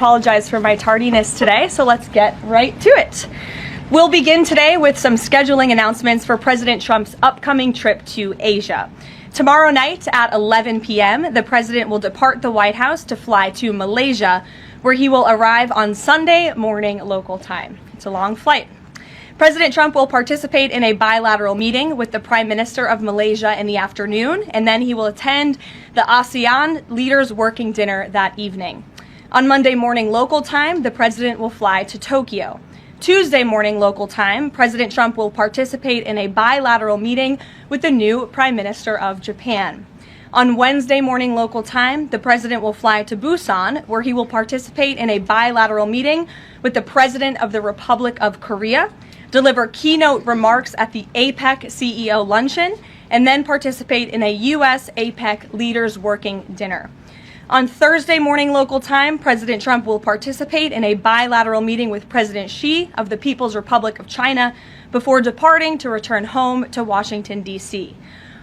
Apologize for my tardiness today, so let's get right to it. We'll begin today with some scheduling announcements for President Trump's upcoming trip to Asia. Tomorrow night at 11 p.m., the president will depart the White House to fly to Malaysia, where he will arrive on Sunday morning local time. It's a long flight. President Trump will participate in a bilateral meeting with the Prime Minister of Malaysia in the afternoon, and then he will attend the ASEAN Leaders Working Dinner that evening. On Monday morning local time, the president will fly to Tokyo. Tuesday morning local time, President Trump will participate in a bilateral meeting with the new Prime Minister of Japan. On Wednesday morning local time, the president will fly to Busan, where he will participate in a bilateral meeting with the President of the Republic of Korea, deliver keynote remarks at the APEC CEO luncheon, and then participate in a U.S. APEC Leaders Working Dinner. On Thursday morning local time, President Trump will participate in a bilateral meeting with President Xi of the People's Republic of China before departing to return home to Washington, D.C.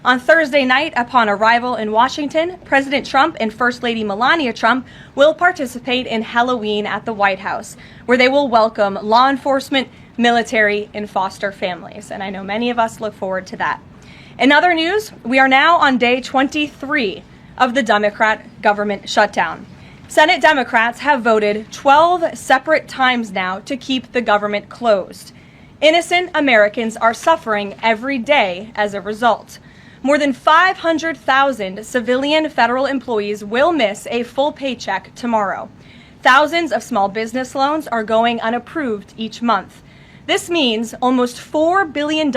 On Thursday night, upon arrival in Washington, President Trump and First Lady Melania Trump will participate in Halloween at the White House, where they will welcome law enforcement, military, and foster families. And I know many of us look forward to that. In other news, we are now on day 23 of the Democrat government shutdown. Senate Democrats have voted 12 separate times now to keep the government closed. Innocent Americans are suffering every day as a result. More than 500,000 civilian federal employees will miss a full paycheck tomorrow. Thousands of small business loans are going unapproved each month. This means almost $4 billion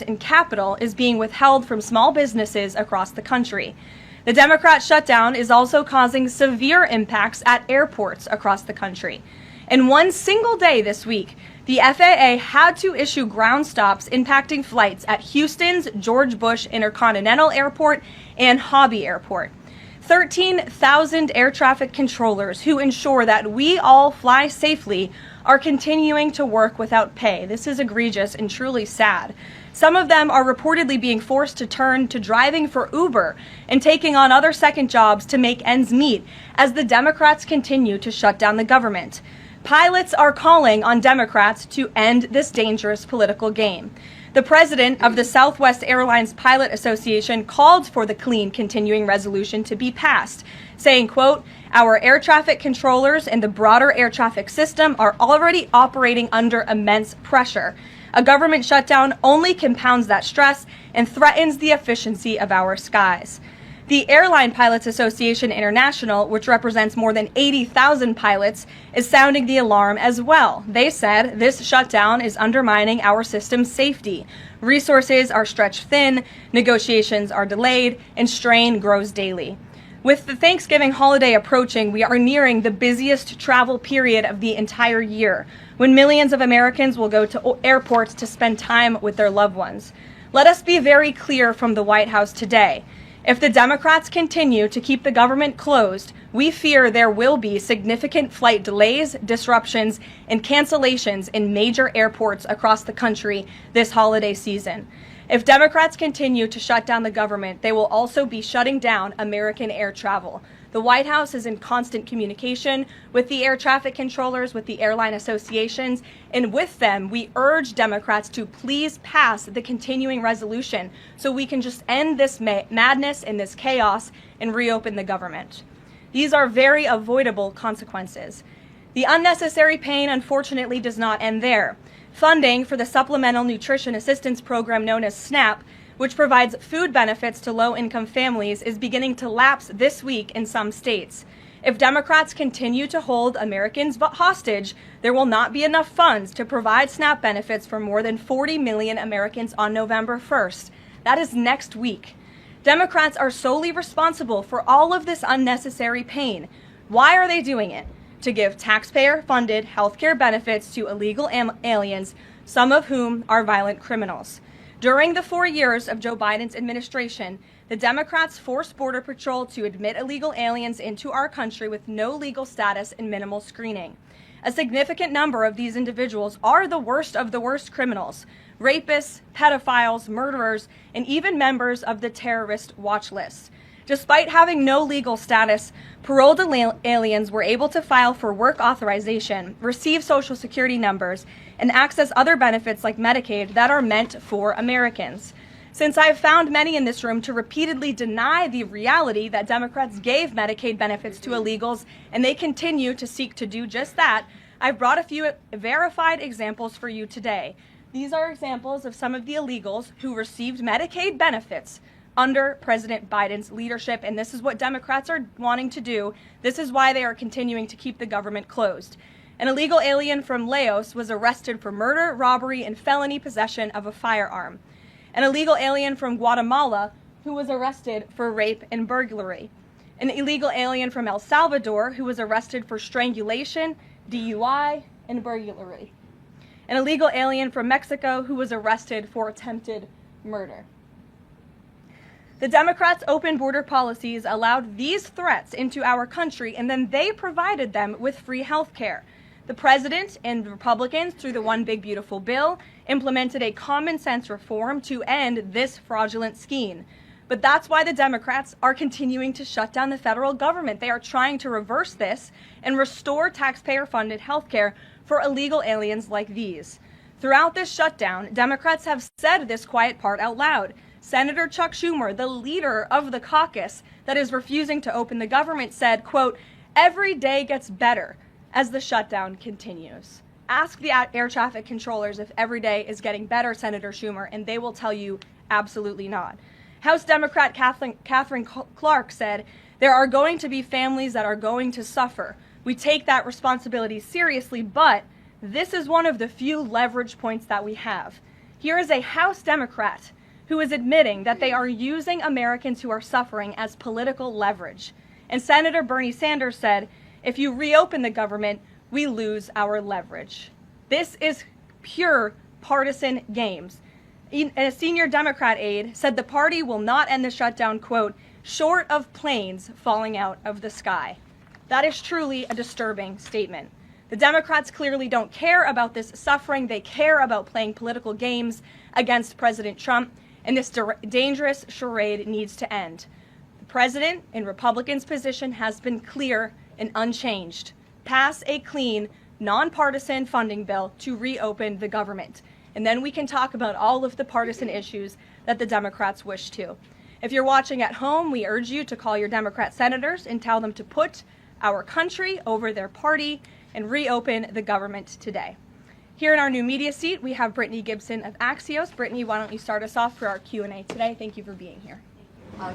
in capital is being withheld from small businesses across the country. The Democrat shutdown is also causing severe impacts at airports across the country. In one single day this week, the FAA had to issue ground stops impacting flights at Houston's George Bush Intercontinental Airport and Hobby Airport. 13,000 air traffic controllers who ensure that we all fly safely are continuing to work without pay. This is egregious and truly sad. Some of them are reportedly being forced to turn to driving for Uber and taking on other second jobs to make ends meet as the Democrats continue to shut down the government. Pilots are calling on Democrats to end this dangerous political game. The president of the Southwest Airlines Pilot Association called for the clean continuing resolution to be passed, saying, quote, "Our air traffic controllers and the broader air traffic system are already operating under immense pressure. A government shutdown only compounds that stress and threatens the efficiency of our skies." The Airline Pilots Association International, which represents more than 80,000 pilots, is sounding the alarm as well. They said this shutdown is undermining our system's safety. Resources are stretched thin, negotiations are delayed, and strain grows daily. With the Thanksgiving holiday approaching, we are nearing the busiest travel period of the entire year, when millions of Americans will go to airports to spend time with their loved ones. Let us be very clear from the White House today. If the Democrats continue to keep the government closed, we fear there will be significant flight delays, disruptions, and cancellations in major airports across the country this holiday season. If Democrats continue to shut down the government, they will also be shutting down American air travel. The White House is in constant communication with the air traffic controllers, with the airline associations, and with them, we urge Democrats to please pass the continuing resolution so we can just end this madness and this chaos and reopen the government. These are very avoidable consequences. The unnecessary pain, unfortunately, does not end there. Funding for the Supplemental Nutrition Assistance Program known as SNAP, which provides food benefits to low-income families, is beginning to lapse this week in some states. If Democrats continue to hold Americans hostage, there will not be enough funds to provide SNAP benefits for more than 40 million Americans on November 1st. That is next week. Democrats are solely responsible for all of this unnecessary pain. Why are they doing it? To give taxpayer-funded health care benefits to illegal aliens, some of whom are violent criminals. During the 4 years of Joe Biden's administration, the Democrats forced Border Patrol to admit illegal aliens into our country with no legal status and minimal screening. A significant number of these individuals are the worst of the worst criminals, rapists, pedophiles, murderers, and even members of the terrorist watch list. Despite having no legal status, paroled aliens were able to file for work authorization, receive Social Security numbers, and access other benefits like Medicaid that are meant for Americans. Since I've found many in this room to repeatedly deny the reality that Democrats gave Medicaid benefits to illegals, and they continue to seek to do just that, I've brought a few verified examples for you today. These are examples of some of the illegals who received Medicaid benefits under President Biden's leadership, and this is what Democrats are wanting to do. This is why they are continuing to keep the government closed. An illegal alien from Laos was arrested for murder, robbery, and felony possession of a firearm. An illegal alien from Guatemala who was arrested for rape and burglary. An illegal alien from El Salvador who was arrested for strangulation, DUI, and burglary. An illegal alien from Mexico who was arrested for attempted murder. The Democrats' open border policies allowed these threats into our country, and then they provided them with free health care. The president and Republicans, through the One Big Beautiful Bill, implemented a common sense reform to end this fraudulent scheme. But that's why the Democrats are continuing to shut down the federal government. They are trying to reverse this and restore taxpayer-funded health care for illegal aliens like these. Throughout this shutdown, Democrats have said this quiet part out loud. Senator Chuck Schumer, the leader of the caucus that is refusing to open the government, said, quote, "Every day gets better as the shutdown continues." Ask the air traffic controllers if every day is getting better, Senator Schumer, and they will tell you absolutely not. House Democrat Catherine Clark said, "There are going to be families that are going to suffer. We take that responsibility seriously, but this is one of the few leverage points that we have." Here is a House Democrat who is admitting that they are using Americans who are suffering as political leverage. And Senator Bernie Sanders said, "If you reopen the government, we lose our leverage." This is pure partisan games. A senior Democrat aide said the party will not end the shutdown, quote, "short of planes falling out of the sky." That is truly a disturbing statement. The Democrats clearly don't care about this suffering. They care about playing political games against President Trump, and this dangerous charade needs to end. The president and Republicans' position has been clear and unchanged. Pass a clean, nonpartisan funding bill to reopen the government. And then we can talk about all of the partisan issues that the Democrats wish to. If you're watching at home, we urge you to call your Democrat senators and tell them to put our country over their party and reopen the government today. Here in our new media seat, we have Brittany Gibson of Axios. Brittany, why don't you start us off for our Q&A today? Thank you for being here.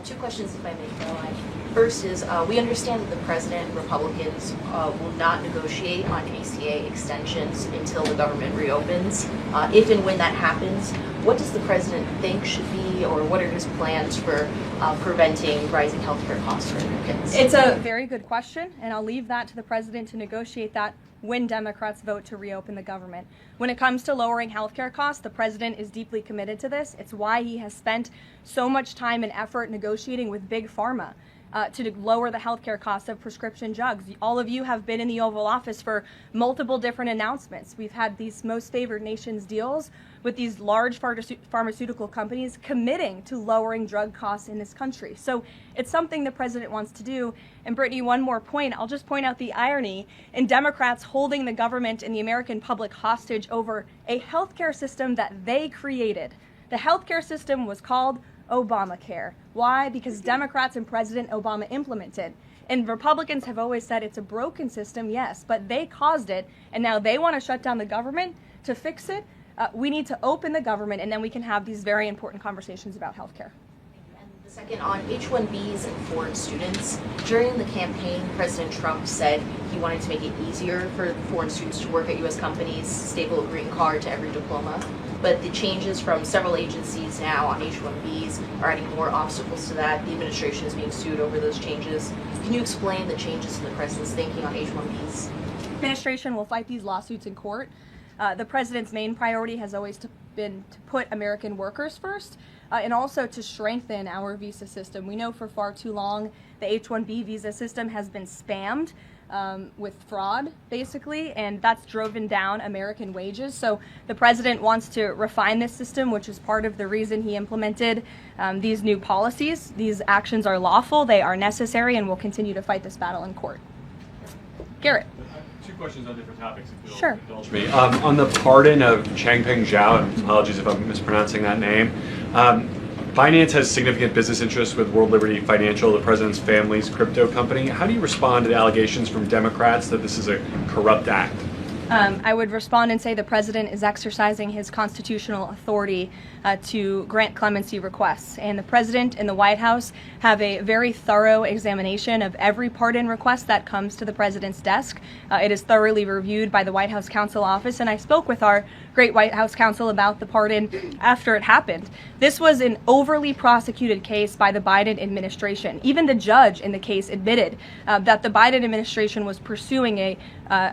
Two questions, if I may, Karoline. First is, we understand that the president and Republicans will not negotiate on ACA extensions until the government reopens. If and when that happens, what does the president think should be, or what are his plans for preventing rising healthcare costs for Americans? It's a very good question, and I'll leave that to the president to negotiate that when Democrats vote to reopen the government. When it comes to lowering healthcare costs, the president is deeply committed to this. It's why he has spent so much time and effort negotiating with Big Pharma to lower the healthcare cost of prescription drugs. All of you have been in the Oval Office for multiple different announcements. We've had these most favored nations deals with these large pharmaceutical companies committing to lowering drug costs in this country. So it's something the president wants to do. And Brittany, one more point. I'll just point out the irony in Democrats holding the government and the American public hostage over a healthcare system that they created. The healthcare system was called Obamacare. Why? Because Democrats and President Obama implemented. And Republicans have always said it's a broken system, yes, but they caused it, and now they want to shut down the government to fix it. We need to open the government, and then we can have these very important conversations about health care. And the second, on H-1Bs and foreign students, during the campaign, President Trump said he wanted to make it easier for foreign students to work at U.S. companies, staple a green card to every diploma. But the changes from several agencies now on H-1Bs are adding more obstacles to that. The administration is being sued over those changes. Can you explain the changes in the president's thinking on H-1Bs? The administration will fight these lawsuits in court. The president's main priority has always been to put American workers first and also to strengthen our visa system. We know for far too long the H-1B visa system has been spammed with fraud, basically, and that's driven down American wages. So the president wants to refine this system, which is part of the reason he implemented these new policies. These actions are lawful, they are necessary, and we'll continue to fight this battle in court. Garrett. Two questions on different topics, if you'll Sure. indulge me. On the pardon of Changpeng Zhao, and apologies if I'm mispronouncing that name, Binance has significant business interests with World Liberty Financial, the president's family's crypto company. How do you respond to the allegations from Democrats that this is a corrupt act? I would respond and say the president is exercising his constitutional authority to grant clemency requests. And the president and the White House have a very thorough examination of every pardon request that comes to the president's desk. It is thoroughly reviewed by the White House Counsel Office, and I spoke with our great White House counsel about the pardon after it happened. This was an overly prosecuted case by the Biden administration. Even the judge in the case admitted that the Biden administration was pursuing a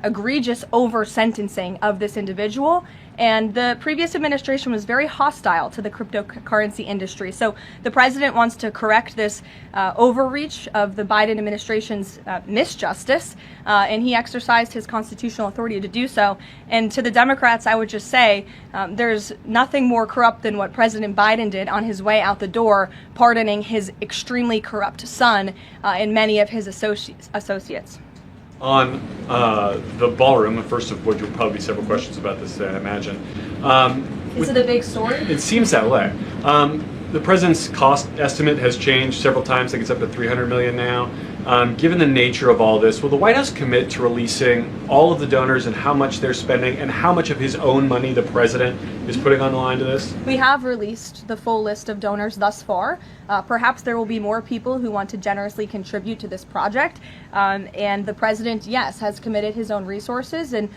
egregious over-sentencing of this individual, and the previous administration was very hostile to the cryptocurrency industry. So the president wants to correct this overreach of the Biden administration's misjustice, and he exercised his constitutional authority to do so. And to the Democrats, I would just say there's nothing more corrupt than what President Biden did on his way out the door, pardoning his extremely corrupt son and many of his associates. On the ballroom, the first of which will probably be several questions about this today, I imagine. Is it a big story? It seems that way. The president's cost estimate has changed several times. I think it's up to $300 million now. Given the nature of all this, will the White House commit to releasing all of the donors and how much they're spending and how much of his own money the president is putting on the line to this? We have released the full list of donors thus far. Perhaps there will be more people who want to generously contribute to this project. And the president, yes, has committed his own resources. And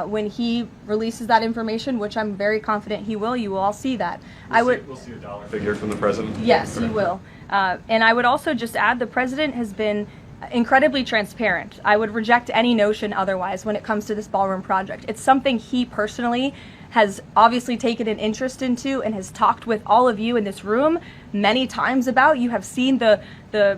when he releases that information, which I'm very confident he will, you will all see that. We'll see a dollar figure from the president? Yes, you will. And I would also just add the president has been incredibly transparent. I would reject any notion otherwise when it comes to this ballroom project. It's something he personally has obviously taken an interest into and has talked with all of you in this room many times about. You have seen the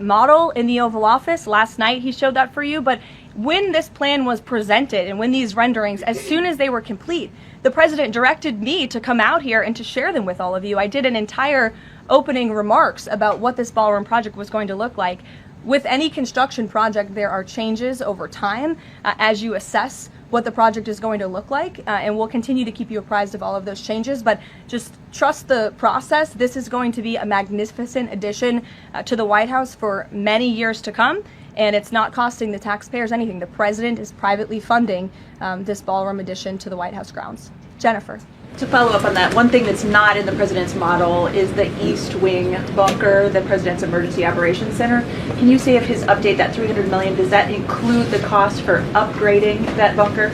model in the Oval Office. Last night he showed that for you. But when this plan was presented and when these renderings, as soon as they were complete, the president directed me to come out here and to share them with all of you. I did an entire opening remarks about what this ballroom project was going to look like. With any construction project, there are changes over time as you assess what the project is going to look like, and we'll continue to keep you apprised of all of those changes, but just trust the process. This is going to be a magnificent addition to the White House for many years to come, and it's not costing the taxpayers anything. The president is privately funding this ballroom addition to the White House grounds. Jennifer. To follow up on that, one thing that's not in the president's model is the East Wing bunker, the president's emergency operations center. Can you say if his update, that $300 million, does that include the cost for upgrading that bunker?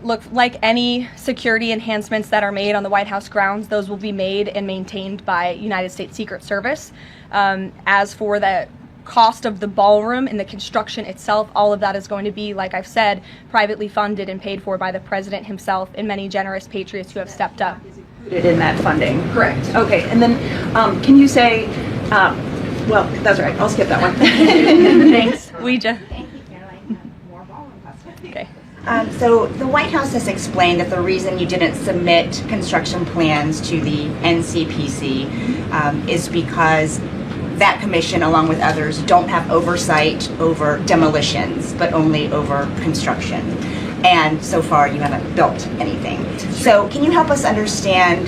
Look, like any security enhancements that are made on the White House grounds, those will be made and maintained by United States Secret Service. As for the cost of the ballroom and the construction itself, all of that is going to be, like I've said, privately funded and paid for by the president himself and many generous patriots who have stepped up. Is included in that funding? Correct. Okay, and then can you say, well, that's all right, I'll skip that one. Thanks. We just. Thank you, Caroline. More ballroom questions. Okay. So the White House has explained that the reason you didn't submit construction plans to the NCPC is because that commission, along with others, don't have oversight over demolitions, but only over construction. And so far, you haven't built anything. So can you help us understand,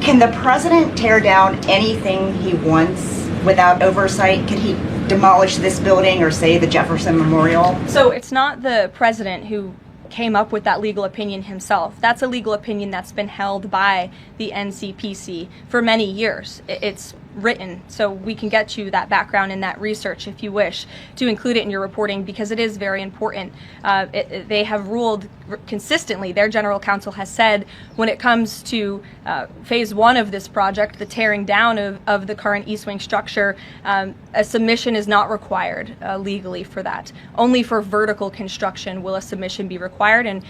can the president tear down anything he wants without oversight? Could he demolish this building or, say, the Jefferson Memorial? So it's not the president who came up with that legal opinion himself. That's a legal opinion that's been held by the NCPC for many years. It's written, so we can get you that background and that research if you wish to include it in your reporting, because it is very important. They have ruled consistently, their general counsel has said, when it comes to phase one of this project, the tearing down of the current East Wing structure, a submission is not required legally for that. Only for vertical construction will a submission be required, and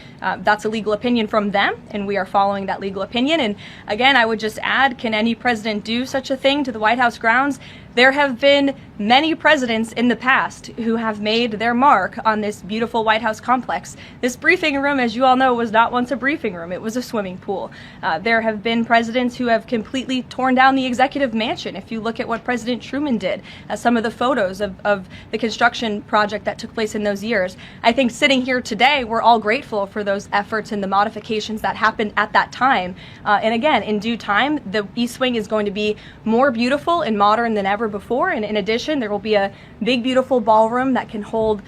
that's a legal opinion from them, and we are following that legal opinion. And again, I would just add, can any president do such a thing to the White House grounds? There have been many presidents in the past who have made their mark on this beautiful White House complex. This briefing room, as you all know, was not once a briefing room. It was a swimming pool. There have been presidents who have completely torn down the executive mansion. If you look at what President Truman did, some of the photos of the construction project that took place in those years, I think sitting here today, we're all grateful for those efforts and the modifications that happened at that time. And again, in due time, the East Wing is going to be more beautiful and modern than ever before. And in addition, there will be a big, beautiful ballroom that can hold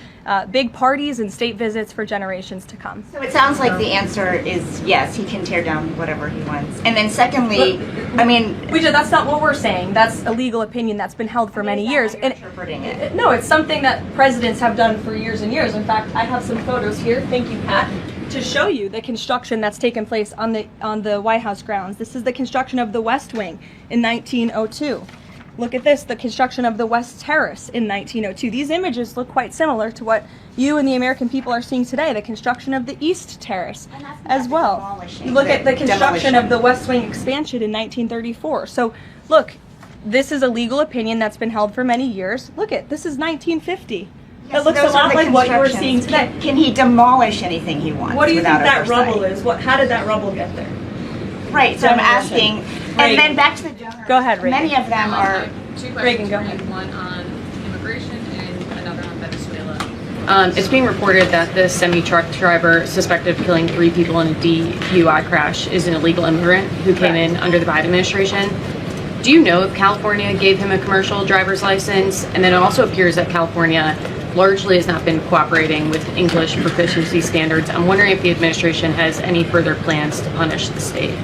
big parties and state visits for generations to come. So it sounds like the answer is yes, he can tear down whatever he wants. And then secondly, I mean, Ouija, that's not what we're saying. That's a legal opinion that's been held for many years. And interpreting it. No, it's something that presidents have done for years and years. In fact, I have some photos here. Thank you, Pat, to show you the construction that's taken place on the White House grounds. This is the construction of the West Wing in 1902. Look at this, the construction of the West Terrace in 1902. These images look quite similar to what you and the American people are seeing today, the construction of the East Terrace as well. Look at the construction of the West Wing expansion in 1934. So look, this is a legal opinion that's been held for many years. Look at, this is 1950. Yes, it looks a lot like what you were seeing today. Can he demolish anything he wants? What do you think that oversight? rubble is? How did that rubble get there? Right, so I'm asking, and then back to the donors. Go ahead, Reagan. Many of them are, Two Reagan, questions go for you, ahead. one on immigration and another on Venezuela. It's being reported that the semi-truck driver suspected of killing 3 people in a DUI crash is an illegal immigrant who came in under the Biden administration. Do you know if California gave him a commercial driver's license? And then it also appears that California largely has not been cooperating with English proficiency standards. I'm wondering if the administration has any further plans to punish the state.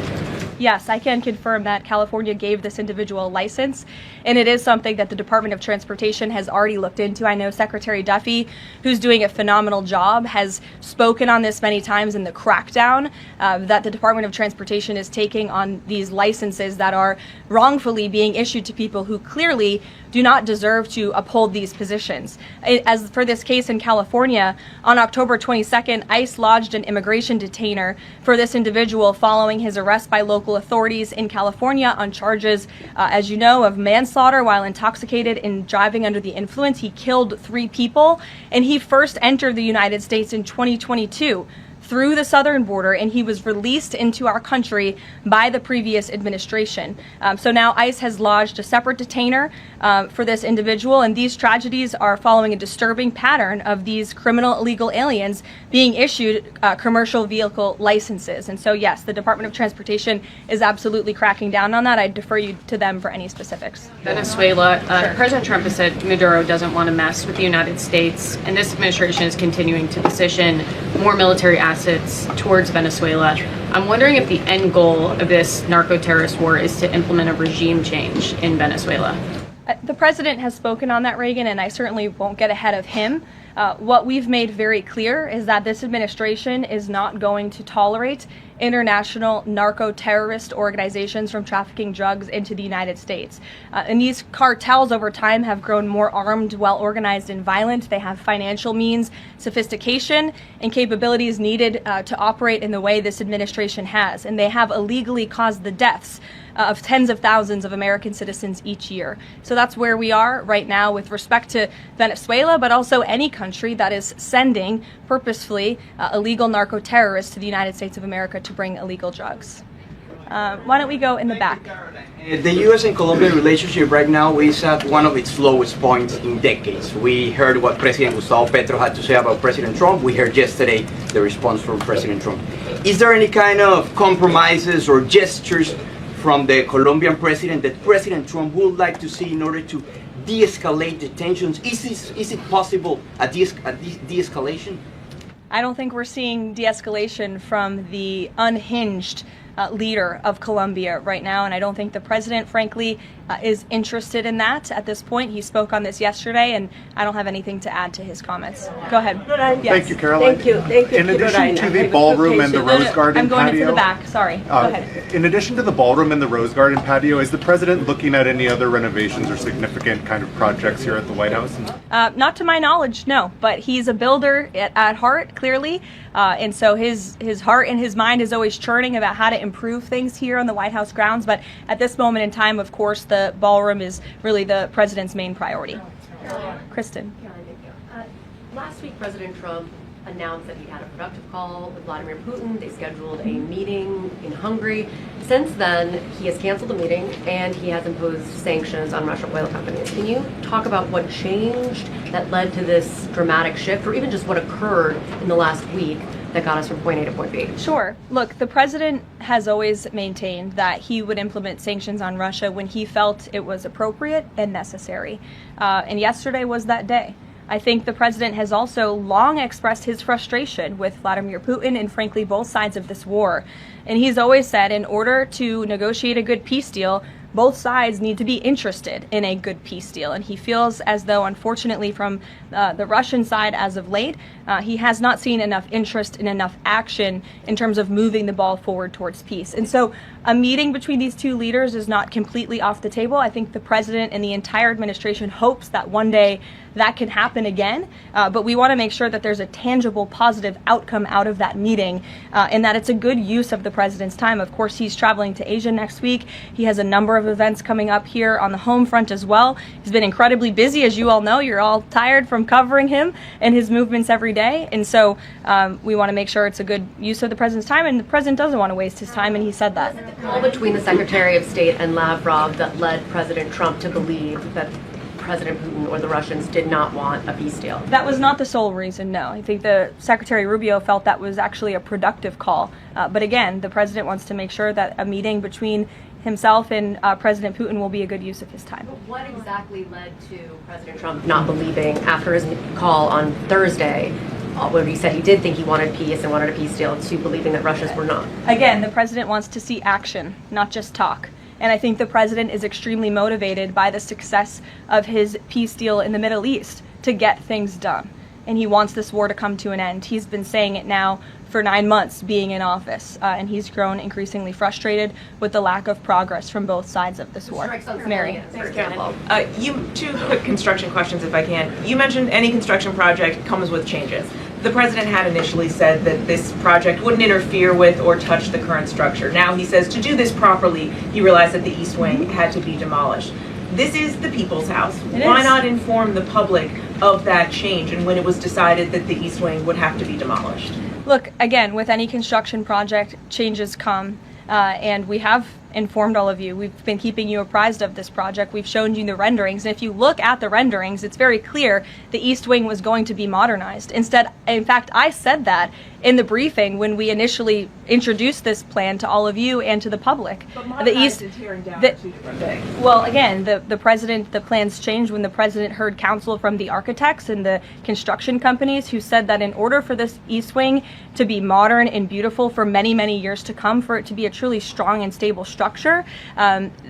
Yes, I can confirm that California gave this individual a license, and it is something that the Department of Transportation has already looked into. I know Secretary Duffy, who's doing a phenomenal job, has spoken on this many times in the crackdown that the Department of Transportation is taking on these licenses that are wrongfully being issued to people who clearly do not deserve to uphold these positions. As for this case in California, on October 22nd, ICE lodged an immigration detainer for this individual following his arrest by local authorities in California on charges, as you know, of manslaughter while intoxicated and driving under the influence. He killed 3 people, and he first entered the United States in 2022 through the southern border, and he was released into our country by the previous administration. So now ICE has lodged a separate detainer for this individual, and these tragedies are following a disturbing pattern of these criminal illegal aliens being issued commercial vehicle licenses. And so yes, the Department of Transportation is absolutely cracking down on that. I defer you to them for any specifics. Venezuela, President Trump has said Maduro doesn't want to mess with the United States, and this administration is continuing to position more military assets towards Venezuela. I'm wondering if the end goal of this narco-terrorist war is to implement a regime change in Venezuela. The president has spoken on that, Reagan, and I certainly won't get ahead of him. What we've made very clear is that this administration is not going to tolerate international narco-terrorist organizations from trafficking drugs into the United States. And these cartels over time have grown more armed, well-organized, and violent. They have financial means, sophistication, and capabilities needed to operate in the way this administration has. And they have illegally caused the deaths of tens of thousands of American citizens each year. So that's where we are right now with respect to Venezuela, but also any country that is sending purposefully illegal narco-terrorists to the United States of America to bring illegal drugs. Why don't we go in the back? The U.S. and Colombia relationship right now is at one of its lowest points in decades. We heard what President Gustavo Petro had to say about President Trump. We heard yesterday the response from President Trump. Is there any kind of compromises or gestures from the Colombian president that President Trump would like to see in order to de-escalate the tensions? Is it possible a de-escalation? I don't think we're seeing de-escalation from the unhinged leader of Colombia right now, and I don't think the president, frankly, is interested in that at this point. He spoke on this yesterday, and I don't have anything to add to his comments. Go ahead. Yes. Thank you, Caroline. Thank you. In addition to the ballroom and the Rose Garden I'm going patio, into the back. Sorry. Go ahead. in addition to the ballroom and the Rose Garden patio, is the president looking at any other renovations or significant kind of projects here at the White House? Not to my knowledge, no. But he's a builder at heart, clearly. And so his heart and his mind is always churning about how to improve things here on the White House grounds. But at this moment in time, of course, the ballroom is really the president's main priority. Kristen. Last week, President Trump announced that he had a productive call with Vladimir Putin. They scheduled a meeting in Hungary. Since then, he has canceled the meeting and he has imposed sanctions on Russian oil companies. Can you talk about what changed that led to this dramatic shift, or even just what occurred in the last week that got us from point A to point B? Sure. Look, the president has always maintained that he would implement sanctions on Russia when he felt it was appropriate and necessary. And yesterday was that day. I think the president has also long expressed his frustration with Vladimir Putin and frankly both sides of this war. And he's always said in order to negotiate a good peace deal, both sides need to be interested in a good peace deal. And he feels as though, unfortunately, from the Russian side as of late, he has not seen enough interest and enough action in terms of moving the ball forward towards peace. And so a meeting between these two leaders is not completely off the table. I think the president and the entire administration hopes that one day that can happen again. But we want to make sure that there's a tangible, positive outcome out of that meeting and that it's a good use of the president's time. Of course, he's traveling to Asia next week. He has a number of events coming up here on the home front as well. He's been incredibly busy, as you all know. You're all tired from covering him and his movements every day. And so we want to make sure it's a good use of the president's time. And the president doesn't want to waste his time, and he said that. The call between the Secretary of State and Lavrov that led President Trump to believe that President Putin or the Russians did not want a peace deal. That was not the sole reason, no. I think the Secretary Rubio felt that was actually a productive call. But again, the president wants to make sure that a meeting between himself and President Putin will be a good use of his time. But what exactly led to President Trump not believing after his call on Thursday, where he said he did think he wanted peace and wanted a peace deal, to believing that Russians were not? Again, the president wants to see action, not just talk. And I think the president is extremely motivated by the success of his peace deal in the Middle East to get things done. And he wants this war to come to an end. He's been saying it now for 9 months being in office, and he's grown increasingly frustrated with the lack of progress from both sides of this war. Mary. For example. Two quick construction questions, if I can. You mentioned any construction project comes with changes. The president had initially said that this project wouldn't interfere with or touch the current structure. Now he says to do this properly, he realized that the East Wing had to be demolished. This is the people's house. Why not inform the public of that change and when it was decided that the East Wing would have to be demolished? Look, again, with any construction project, changes come, and we have informed all of you. We've been keeping you apprised of this project. We've shown you the renderings. And if you look at the renderings, it's very clear the East Wing was going to be modernized. Instead, in fact, I said that in the briefing when we initially introduced this plan to all of you and to the public. But the East is tearing down two different things. Well, again, the plans changed when the president heard counsel from the architects and the construction companies who said that in order for this East Wing to be modern and beautiful for many, many years to come, for it to be a truly strong and stable structure,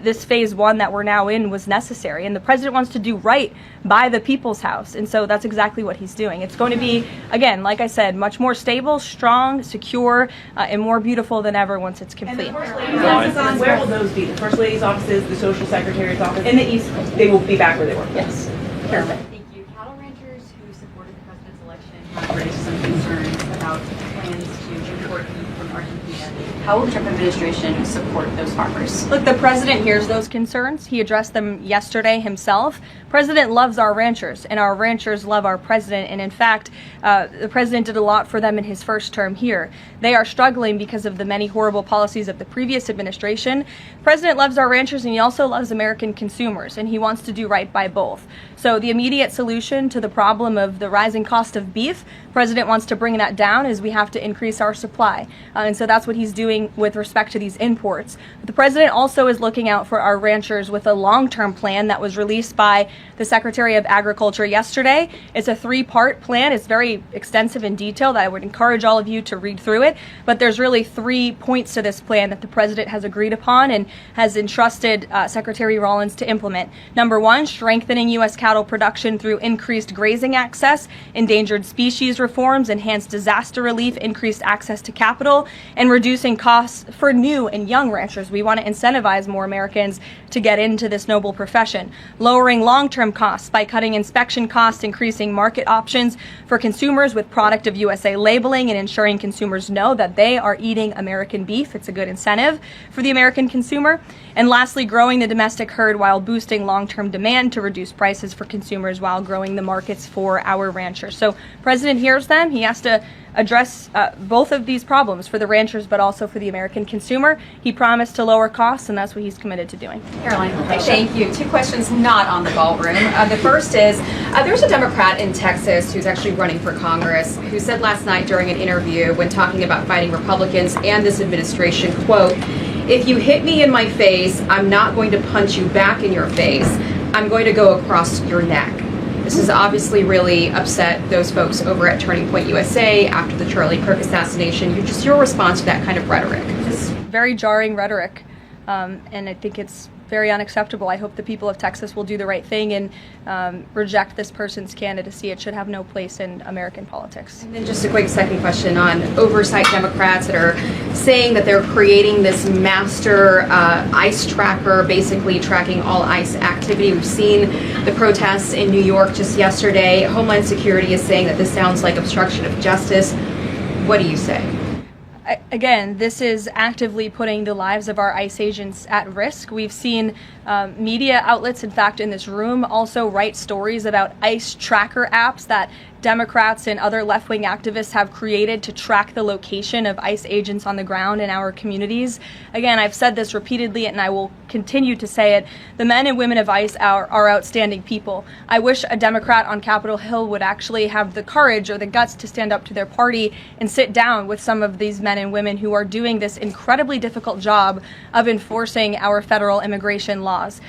this phase one that we're now in was necessary. And the president wants to do right by the people's house. And so that's exactly what he's doing. It's going to be, again, like I said, much more stable, strong, secure, and more beautiful than ever once it's complete. And the First Lady's offices, where will those be? The First Lady's offices, the Social Secretary's office? In the East Wing. They will be back where they were? Yes. Thank you. Cattle ranchers who supported the president's election have raised some concerns about plans to import beef from Argentina. How will the Trump administration support those farmers? Look, the president hears those concerns. He addressed them yesterday himself. President loves our ranchers, and our ranchers love our president. And in fact, the president did a lot for them in his first term here. They are struggling because of the many horrible policies of the previous administration. The president loves our ranchers, and he also loves American consumers, and he wants to do right by both. So the immediate solution to the problem of the rising cost of beef, the president wants to bring that down, is we have to increase our supply. And so that's what he's doing with respect to these imports. But the president also is looking out for our ranchers with a long-term plan that was released by the Secretary of Agriculture yesterday. It's a 3-part plan. It's very extensive and detailed. I would encourage all of you to read through it. But there's really 3 points to this plan that the president has agreed upon and has entrusted Secretary Rollins to implement. Number 1, strengthening U.S. cattle production through increased grazing access, endangered species reforms, enhanced disaster relief, increased access to capital, and reducing costs for new and young ranchers. We want to incentivize more Americans to get into this noble profession. Lowering long-term costs by cutting inspection costs, increasing market options for consumers with product of USA labeling, and ensuring consumers know that they are eating American beef. It's a good incentive for the American consumer. And lastly, growing the domestic herd while boosting long-term demand to reduce prices for consumers while growing the markets for our ranchers. So President hears them. He has to address both of these problems for the ranchers, but also for the American consumer. He promised to lower costs, and that's what he's committed to doing. Karoline, thank you. Two questions not on the ballroom. The first is, there's a Democrat in Texas who's actually running for Congress who said last night during an interview when talking about fighting Republicans and this administration, quote, "If you hit me in my face, I'm not going to punch you back in your face. I'm going to go across your neck." This has obviously really upset those folks over at Turning Point USA after the Charlie Kirk assassination. Just your response to that kind of rhetoric. It's very jarring rhetoric, and I think it's very unacceptable. I hope the people of Texas will do the right thing and reject this person's candidacy. It should have no place in American politics. And then just a quick second question on oversight Democrats that are saying that they're creating this master ICE tracker, basically tracking all ICE activity. We've seen the protests in New York just yesterday. Homeland Security is saying that this sounds like obstruction of justice. What do you say? Again, this is actively putting the lives of our ICE agents at risk. We've seen media outlets, in fact, in this room, also write stories about ICE tracker apps that Democrats and other left-wing activists have created to track the location of ICE agents on the ground in our communities. Again, I've said this repeatedly, and I will continue to say it. The men and women of ICE are outstanding people. I wish a Democrat on Capitol Hill would actually have the courage or the guts to stand up to their party and sit down with some of these men and women who are doing this incredibly difficult job of enforcing our federal immigration laws.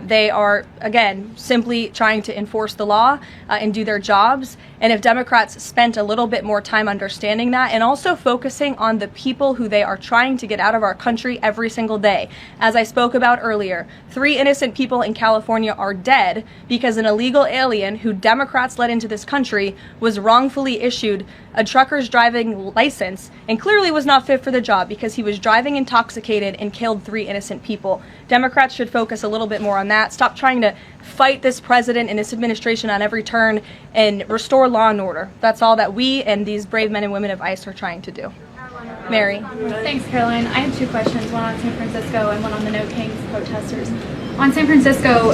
They are, again, simply trying to enforce the law and do their jobs. And if Democrats spent a little bit more time understanding that and also focusing on the people who they are trying to get out of our country every single day. As I spoke about earlier, 3 innocent people in California are dead because an illegal alien who Democrats let into this country was wrongfully issued a trucker's driving license and clearly was not fit for the job because he was driving intoxicated and killed 3 innocent people. Democrats should focus a little bit more on that. Stop trying to fight this president and this administration on every turn and restore law and order. That's all that we and these brave men and women of ICE are trying to do. Mary. Thanks, Caroline. I have 2 questions, one on San Francisco and one on the No Kings protesters. On San Francisco,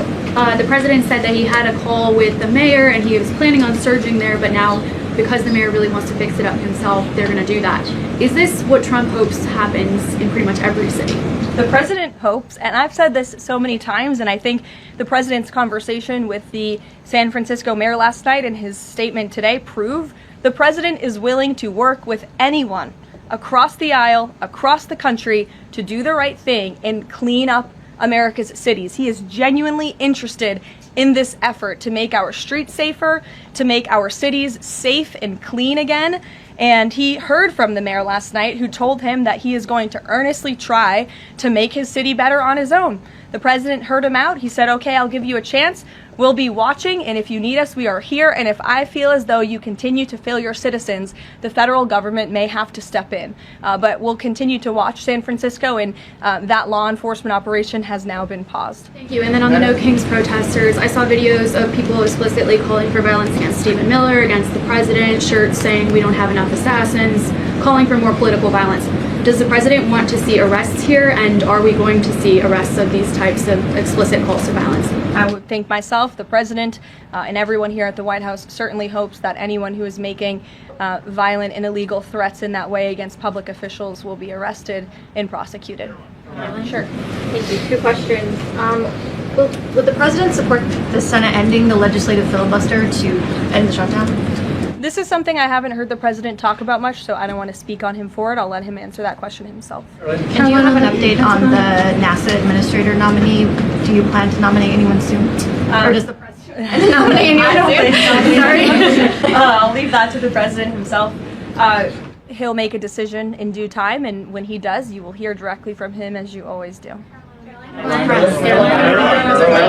the president said that he had a call with the mayor and he was planning on surging there, but now because the mayor really wants to fix it up himself, they're going to do that. Is this what Trump hopes happens in pretty much every city? The president hopes, and I've said this so many times, and I think the president's conversation with the San Francisco mayor last night and his statement today prove the president is willing to work with anyone across the aisle, across the country, to do the right thing and clean up America's cities. He is genuinely interested in this effort to make our streets safer, to make our cities safe and clean again. And he heard from the mayor last night who told him that he is going to earnestly try to make his city better on his own. The president heard him out. He said, okay, I'll give you a chance. We'll be watching, and if you need us, we are here. And if I feel as though you continue to fail your citizens, the federal government may have to step in. But we'll continue to watch San Francisco, and that law enforcement operation has now been paused. Thank you. And then on the No Kings protesters, I saw videos of people explicitly calling for violence against Stephen Miller, against the president, shirts saying we don't have enough assassins, calling for more political violence. Does the president want to see arrests here, and are we going to see arrests of these types of explicit calls to violence? I would think myself, the president, and everyone here at the White House certainly hopes that anyone who is making violent and illegal threats in that way against public officials will be arrested and prosecuted. Sure. Thank you. 2 questions. Would the president support the Senate ending the legislative filibuster to end the shutdown? This is something I haven't heard the president talk about much, so I don't want to speak on him for it. I'll let him answer that question himself. And do you have an update on the NASA administrator nominee? Do you plan to nominate anyone soon? Or does the president nominate anyone soon? Sorry. I'll leave that to the president himself. He'll make a decision in due time, and when he does, you will hear directly from him, as you always do.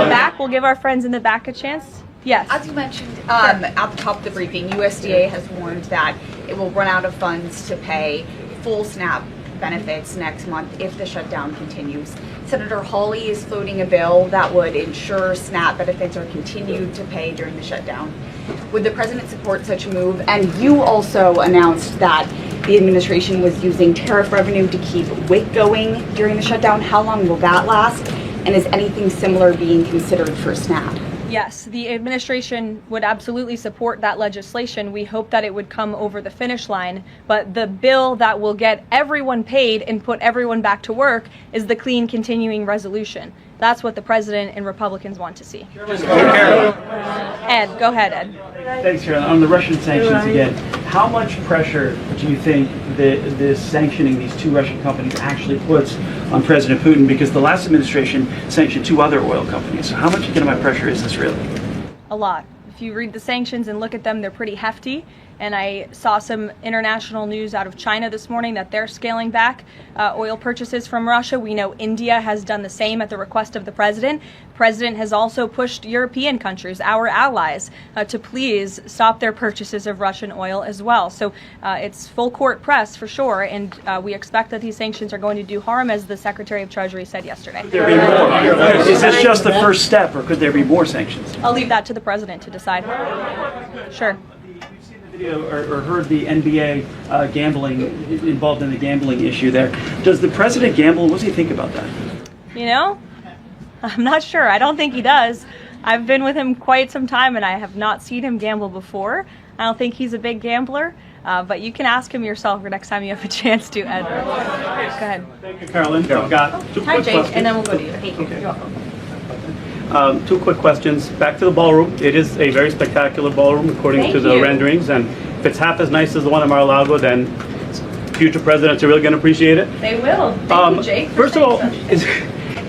Back, we'll give our friends in the back a chance. Yes. As you mentioned at the top of the briefing, USDA has warned that it will run out of funds to pay full SNAP benefits next month if the shutdown continues. Senator Hawley is floating a bill that would ensure SNAP benefits are continued to pay during the shutdown. Would the president support such a move? And you also announced that the administration was using tariff revenue to keep WIC going during the shutdown. How long will that last? And is anything similar being considered for SNAP? Yes, the administration would absolutely support that legislation. We hope that it would come over the finish line, but the bill that will get everyone paid and put everyone back to work is the clean continuing resolution. That's what the president and Republicans want to see. Ed, go ahead, Ed. Thanks, Caroline. On the Russian sanctions again, how much pressure do you think the sanctioning these two Russian companies actually puts on President Putin? Because the last administration sanctioned two other oil companies. So how much economic pressure is this really? A lot. If you read the sanctions and look at them, they're pretty hefty. And I saw some international news out of China this morning that they're scaling back oil purchases from Russia. We know India has done the same at the request of the president. The president has also pushed European countries, our allies, to please stop their purchases of Russian oil as well. So it's full court press for sure. And we expect that these sanctions are going to do harm, as the Secretary of Treasury said yesterday. Could there be more? Is this just the first step, or could there be more sanctions? I'll leave that to the president to decide. Sure. Or heard the NBA gambling, involved in the gambling issue there. Does the president gamble? What does he think about that? You know, I'm not sure. I don't think he does. I've been with him quite some time and I have not seen him gamble before. I don't think he's a big gambler, but you can ask him yourself next time you have a chance to, Ed. Go ahead. Thank you, Caroline. Got two Hi, quick Jake, questions. and then we'll go to you. Thank you. Okay. You're welcome. Two quick questions. Back to the ballroom. It is a very spectacular ballroom according Thank to the you. renderings, and if it's half as nice as the one in Mar-a-Lago, then future presidents are really going to appreciate it. They will. Thank you, Jake. First of all,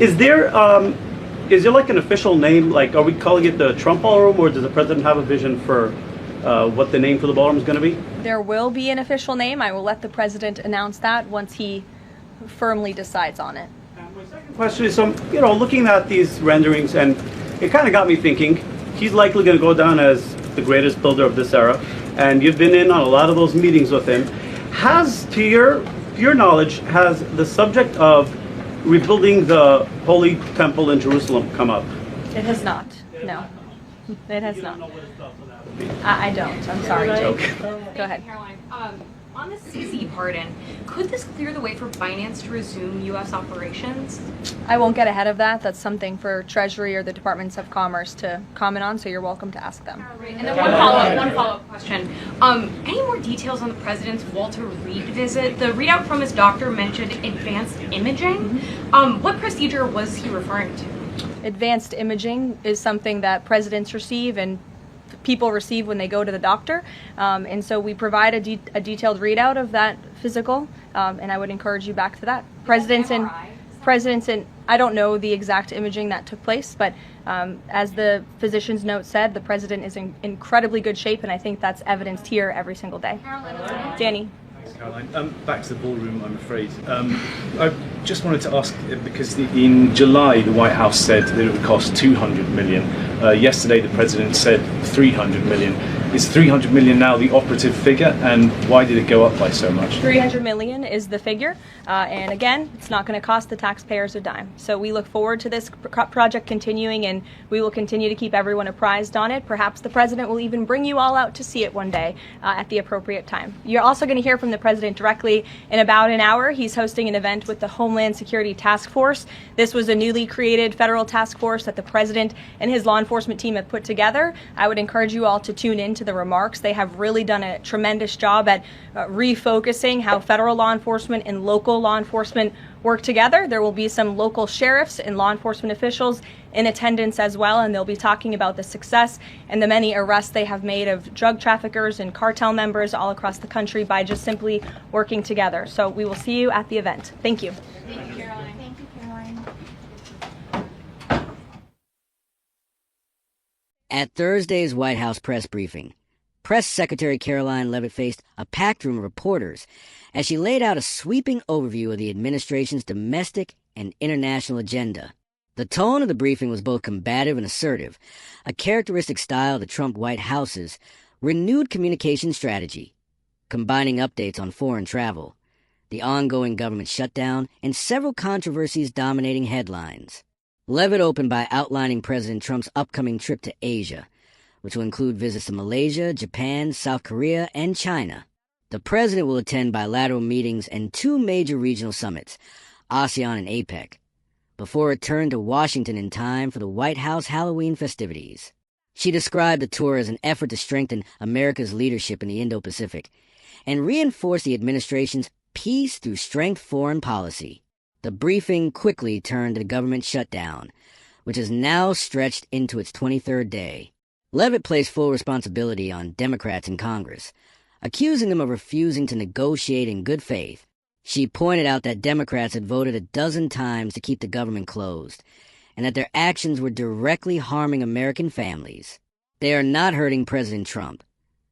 is there like an official name? Like, are we calling it the Trump Ballroom, or does the president have a vision for what the name for the ballroom is going to be? There will be an official name. I will let the president announce that once he firmly decides on it. Question is, looking at these renderings, and it kind of got me thinking, he's likely going to go down as the greatest builder of this era, and you've been in on a lot of those meetings with him. Has, to your knowledge, has the subject of rebuilding the Holy Temple in Jerusalem come up? It has not. No. It has not. I don't. I'm sorry, Jake. Go ahead. Caroline, on the CZ pardon, could this clear the way for Binance to resume U.S. operations? I won't get ahead of that. That's something for Treasury or the Departments of Commerce to comment on, so you're welcome to ask them. And then one follow-up question. Any more details on the president's Walter Reed visit? The readout from his doctor mentioned advanced imaging. What procedure was he referring to? Advanced imaging is something that presidents receive and people receive when they go to the doctor, and so we provide a detailed readout of that physical, and I would encourage you back to that. Presidents and I don't know the exact imaging that took place, but as the physician's note said, the president is in incredibly good shape, and I think that's evidenced here every single day. Danny. Thanks, Caroline. Back to the ballroom, I'm afraid. I just wanted to ask, because in July the White House said that it would cost $200 million. Yesterday the president said $300 million. Is $300 million now the operative figure, and why did it go up by so much? $300 million is the figure, and again, it's not going to cost the taxpayers a dime. So we look forward to this project continuing, and we will continue to keep everyone apprised on it. Perhaps the president will even bring you all out to see it one day at the appropriate time. You're also going to hear from the president directly in about an hour. He's hosting an event with the Homeland Security Task Force. This was a newly created federal task force that the president and his law enforcement team have put together. I would encourage you all to tune in to the remarks. They have really done a tremendous job at refocusing how federal law enforcement and local law enforcement work together. There will be some local sheriffs and law enforcement officials in attendance as well, and they'll be talking about the success and the many arrests they have made of drug traffickers and cartel members all across the country by just simply working together. So we will see you at the event. Thank you. Thank you, Caroline. Thank you, Caroline. At Thursday's White House press briefing, Press Secretary Karoline Leavitt faced a packed room of reporters as she laid out a sweeping overview of the administration's domestic and international agenda. The tone of the briefing was both combative and assertive, a characteristic style of the Trump White House's renewed communication strategy, combining updates on foreign travel, the ongoing government shutdown, and several controversies dominating headlines. Leavitt opened by outlining President Trump's upcoming trip to Asia, which will include visits to Malaysia, Japan, South Korea, and China. The president will attend bilateral meetings and 2 major regional summits, ASEAN and APEC, before a return to Washington in time for the White House Halloween festivities. She described the tour as an effort to strengthen America's leadership in the Indo-Pacific and reinforce the administration's peace through strength foreign policy. The briefing quickly turned to the government shutdown, which is now stretched into its 23rd day. Leavitt placed full responsibility on Democrats in Congress, accusing them of refusing to negotiate in good faith. She pointed out that Democrats had voted a dozen times to keep the government closed, and that their actions were directly harming American families. They are not hurting President Trump.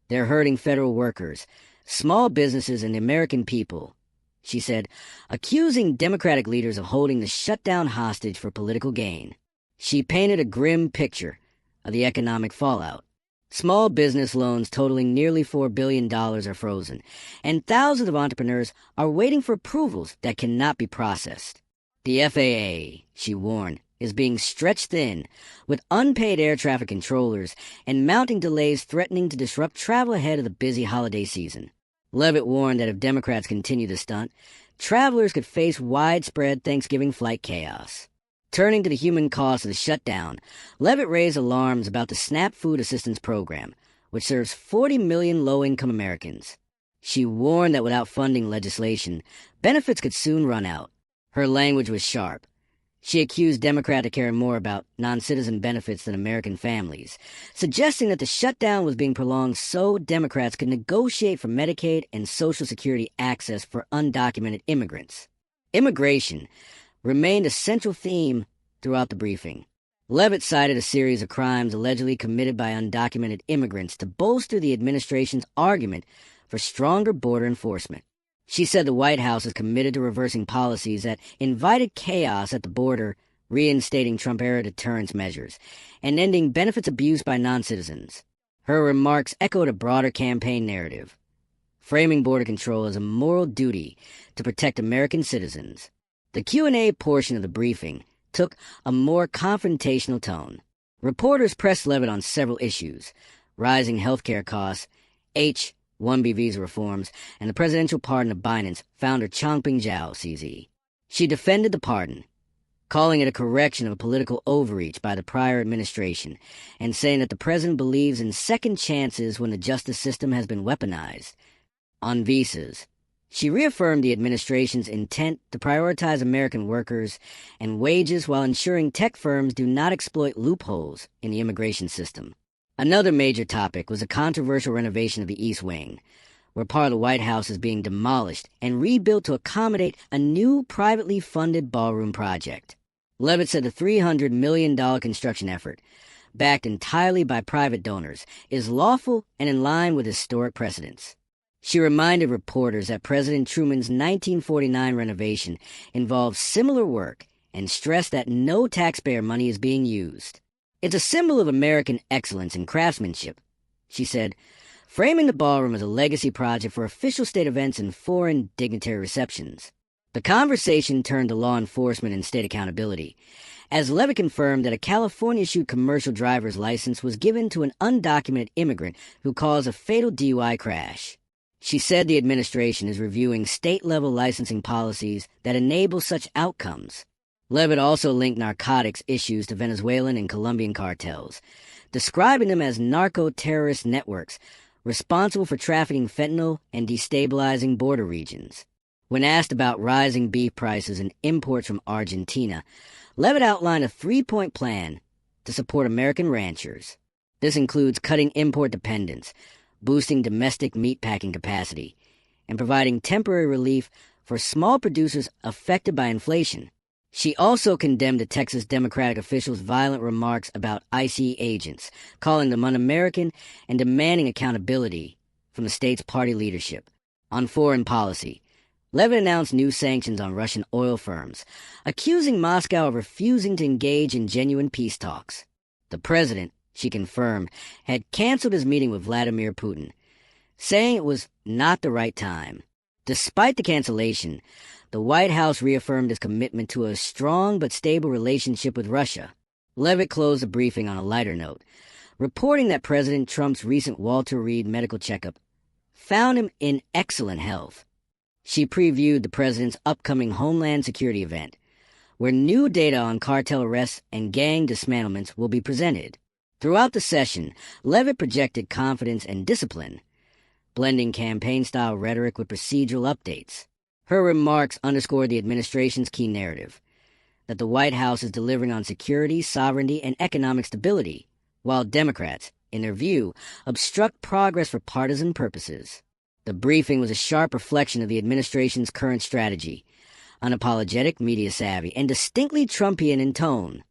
They're hurting federal workers, small businesses, and the American people, she said, accusing Democratic leaders of holding the shutdown hostage for political gain. She painted a grim picture of the economic fallout. Small business loans totaling nearly $4 billion are frozen, and thousands of entrepreneurs are waiting for approvals that cannot be processed. The FAA, she warned, is being stretched thin, with unpaid air traffic controllers and mounting delays threatening to disrupt travel ahead of the busy holiday season. Leavitt warned that if Democrats continue the stunt, travelers could face widespread Thanksgiving flight chaos. Turning to the human cost of the shutdown, Leavitt raised alarms about the SNAP Food Assistance Program, which serves 40 million low-income Americans. She warned that without funding legislation, benefits could soon run out. Her language was sharp. She accused Democrats of caring more about non-citizen benefits than American families, suggesting that the shutdown was being prolonged so Democrats could negotiate for Medicaid and Social Security access for undocumented immigrants. Immigration remained a central theme throughout the briefing. Leavitt cited a series of crimes allegedly committed by undocumented immigrants to bolster the administration's argument for stronger border enforcement. She said the White House is committed to reversing policies that invited chaos at the border, reinstating Trump-era deterrence measures, and ending benefits abuse by non-citizens. Her remarks echoed a broader campaign narrative, framing border control as a moral duty to protect American citizens. The Q&A portion of the briefing took a more confrontational tone. Reporters pressed Leavitt on several issues: rising healthcare costs, H-1B visa reforms, and the presidential pardon of Binance founder Changpeng Zhao, CZ. She defended the pardon, calling it a correction of a political overreach by the prior administration, and saying that the president believes in second chances when the justice system has been weaponized. On visas, she reaffirmed the administration's intent to prioritize American workers and wages while ensuring tech firms do not exploit loopholes in the immigration system. Another major topic was a controversial renovation of the East Wing, where part of the White House is being demolished and rebuilt to accommodate a new privately funded ballroom project. Leavitt said the $300 million construction effort, backed entirely by private donors, is lawful and in line with historic precedents. She reminded reporters that President Truman's 1949 renovation involved similar work and stressed that no taxpayer money is being used. It's a symbol of American excellence and craftsmanship, she said, framing the ballroom as a legacy project for official state events and foreign dignitary receptions. The conversation turned to law enforcement and state accountability, as Leavitt confirmed that a California-issued commercial driver's license was given to an undocumented immigrant who caused a fatal DUI crash. She said the administration is reviewing state-level licensing policies that enable such outcomes. Leavitt also linked narcotics issues to Venezuelan and Colombian cartels, describing them as narco-terrorist networks responsible for trafficking fentanyl and destabilizing border regions. When asked about rising beef prices and imports from Argentina, Leavitt outlined a 3-point plan to support American ranchers. This includes cutting import dependence, boosting domestic meatpacking capacity, and providing temporary relief for small producers affected by inflation. She also condemned the Texas Democratic officials' violent remarks about ICE agents, calling them un-American and demanding accountability from the state's party leadership. On foreign policy, Leavitt announced new sanctions on Russian oil firms, accusing Moscow of refusing to engage in genuine peace talks. The president, she confirmed, had canceled his meeting with Vladimir Putin, saying it was not the right time. Despite the cancellation, the White House reaffirmed its commitment to a strong but stable relationship with Russia. Leavitt closed the briefing on a lighter note, reporting that President Trump's recent Walter Reed medical checkup found him in excellent health. She previewed the president's upcoming Homeland Security event, where new data on cartel arrests and gang dismantlements will be presented. Throughout the session, Leavitt projected confidence and discipline, blending campaign-style rhetoric with procedural updates. Her remarks underscored the administration's key narrative, that the White House is delivering on security, sovereignty, and economic stability, while Democrats, in their view, obstruct progress for partisan purposes. The briefing was a sharp reflection of the administration's current strategy, unapologetic, media-savvy, and distinctly Trumpian in tone.